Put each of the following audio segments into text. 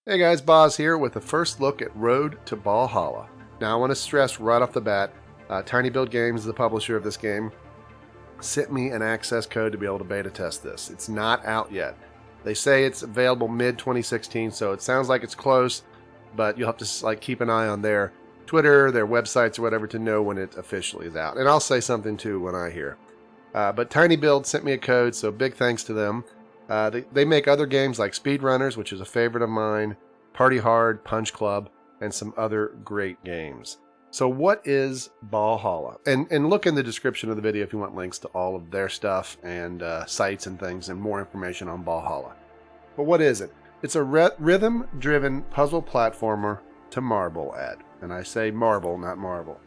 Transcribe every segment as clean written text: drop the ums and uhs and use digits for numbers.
Hey guys, Boz here with a first look at Road to Ballhalla. Now I want to stress right off the bat, TinyBuild Games is the publisher of this game, sent me an access code to be able to beta test this. It's not out yet. They say it's available mid-2016, so it sounds like it's close, but you'll have to keep an eye on their Twitter, their websites, or whatever to know when it officially is out. And I'll say something too when I hear. But TinyBuild sent me a code, so big thanks to them. They make other games like Speedrunners, which is a favorite of mine, Party Hard, Punch Club, and some other great games. So what is Ballhalla? And look in the description of the video if you want links to all of their stuff and sites and things and more information on Ballhalla. But what is it? It's a rhythm-driven puzzle platformer to marble at. And I say marble, not marble.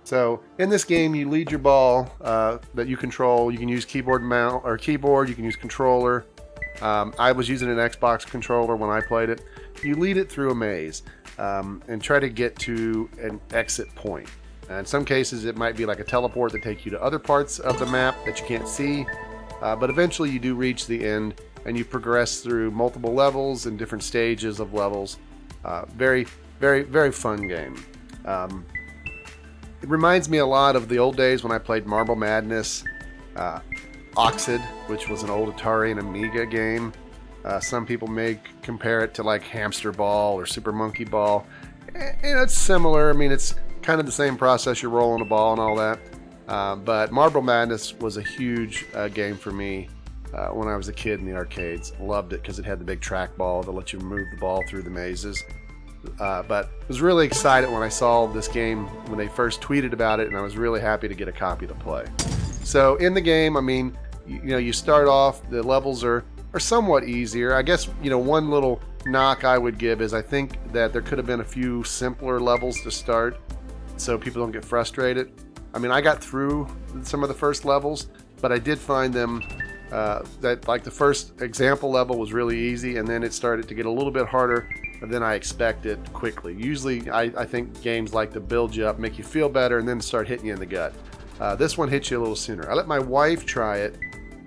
So in this game, you lead your ball that you control. You can use keyboard, you can use controller. I was using an Xbox controller when I played it. You lead it through a maze and try to get to an exit point. In some cases, it might be like a teleport that takes you to other parts of the map that you can't see. But eventually you do reach the end and you progress through multiple levels and different stages of levels. Very, very, very fun game. It reminds me a lot of the old days when I played Marble Madness, Oxid, which was an old Atari and Amiga game. Some people may compare it to like Hamster Ball or Super Monkey Ball. It's similar. I mean, it's kind of the same process. You're rolling a ball and all that. But Marble Madness was a huge game for me when I was a kid in the arcades. Loved it because it had the big trackball that let you move the ball through the mazes. But I was really excited when I saw this game when they first tweeted about it, and I was really happy to get a copy to play. So in the game, I mean, you start off, the levels are somewhat easier. I guess, one little knock I would give is I think that there could have been a few simpler levels to start so people don't get frustrated. I mean, I got through some of the first levels, but I did find them that like the first example level was really easy, and then it started to get a little bit harder than I expected quickly. Usually I think games like to build you up, make you feel better, and then start hitting you in the gut. This one hits you a little sooner. I let my wife try it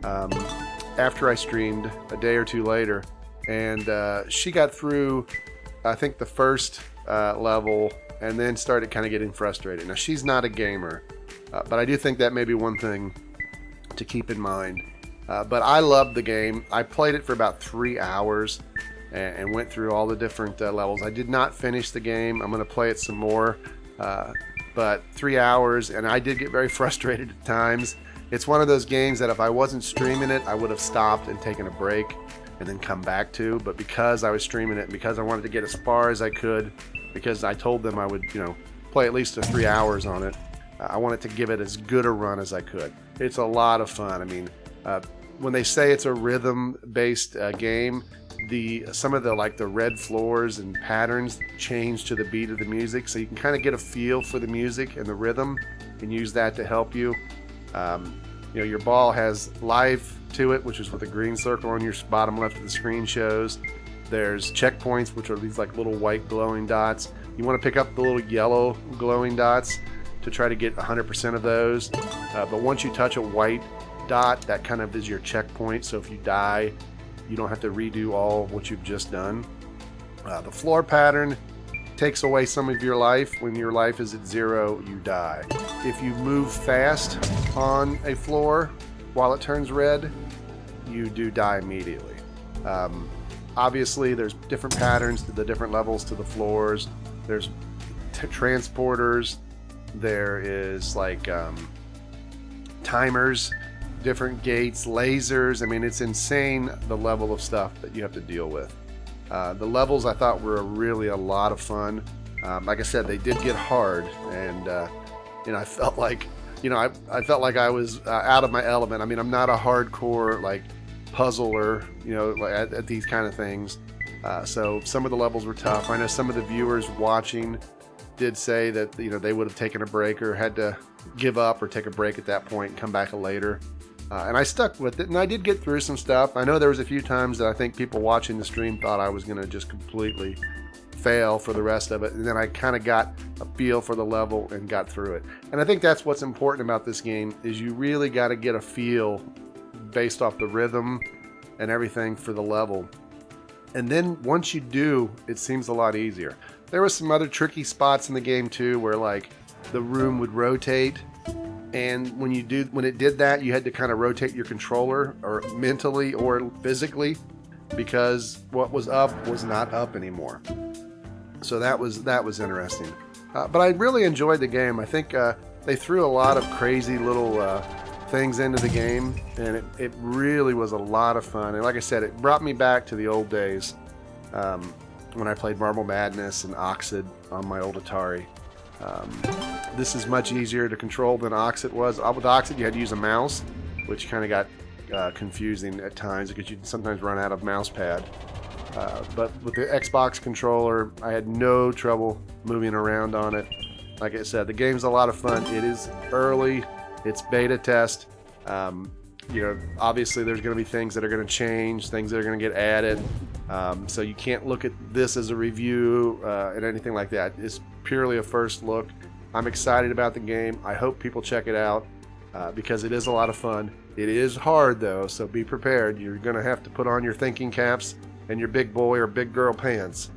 after I streamed a day or two later, and she got through, I think, the first level and then started kind of getting frustrated. Now, she's not a gamer, but I do think that may be one thing to keep in mind. But I loved the game. I played it for about 3 hours and went through all the different levels. I did not finish the game. I'm going to play it some more, but 3 hours, and I did get very frustrated at times. It's one of those games that if I wasn't streaming it, I would have stopped and taken a break and then come back to. But because I was streaming it, because I wanted to get as far as I could, because I told them I would, play at least 3 hours on it, I wanted to give it as good a run as I could. It's a lot of fun. I mean, when they say it's a rhythm-based game, some of the red floors and patterns change to the beat of the music, so you can kind of get a feel for the music and the rhythm and use that to help you. Your ball has life to it, which is what the green circle on your bottom left of the screen shows. There's checkpoints, which are these little white glowing dots. You want to pick up the little yellow glowing dots to try to get 100% of those. But once you touch a white dot, that kind of is your checkpoint. So if you die, you don't have to redo all of what you've just done. The floor pattern takes away some of your life. When your life is at 0, you die. If you move fast on a floor while it turns red, you do die immediately. Obviously, there's different patterns to the different levels to the floors. There's transporters. There is timers, different gates, lasers. I mean, it's insane the level of stuff that you have to deal with. The levels I thought were really a lot of fun. Like I said, they did get hard, and I felt like I felt like I was out of my element. I mean, I'm not a hardcore puzzler, at these kind of things. So some of the levels were tough. I know some of the viewers watching did say that they would have taken a break or had to give up or take a break at that point and come back later. And I stuck with it, and I did get through some stuff. I know there was a few times that I think people watching the stream thought I was going to just completely fail for the rest of it, and then I kind of got a feel for the level and got through it. And I think that's what's important about this game, is you really got to get a feel based off the rhythm and everything for the level. And then once you do, it seems a lot easier. There were some other tricky spots in the game too, where like the room would rotate, and when it did that, you had to kind of rotate your controller, or mentally or physically, because what was up was not up anymore. So that was interesting. But I really enjoyed the game. I think they threw a lot of crazy little things into the game, and it really was a lot of fun. And like I said, it brought me back to the old days when I played Marble Madness and Oxid on my old Atari. This is much easier to control than Oxid was. With Oxid, you had to use a mouse, which kind of got confusing at times because you'd sometimes run out of mouse pad. But with the Xbox controller, I had no trouble moving around on it. Like I said, the game's a lot of fun. It is early. It's beta test. Obviously there's going to be things that are going to change, things that are going to get added. So you can't look at this as a review and anything like that. It's purely a first look. I'm excited about the game. I hope people check it out because it is a lot of fun. It is hard though, so be prepared. You're going to have to put on your thinking caps and your big boy or big girl pants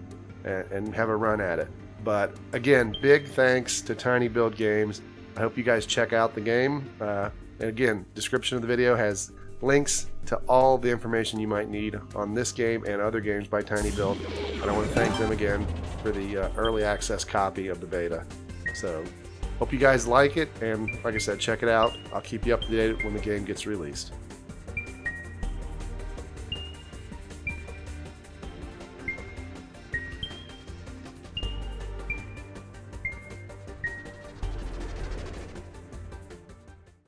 and have a run at it. But again, big thanks to TinyBuild Games. I hope you guys check out the game. And again, description of the video has links to all the information you might need on this game and other games by TinyBuild. And I want to thank them again for the early access copy of the beta. So hope you guys like it, and like I said, check it out. I'll keep you up to date when the game gets released.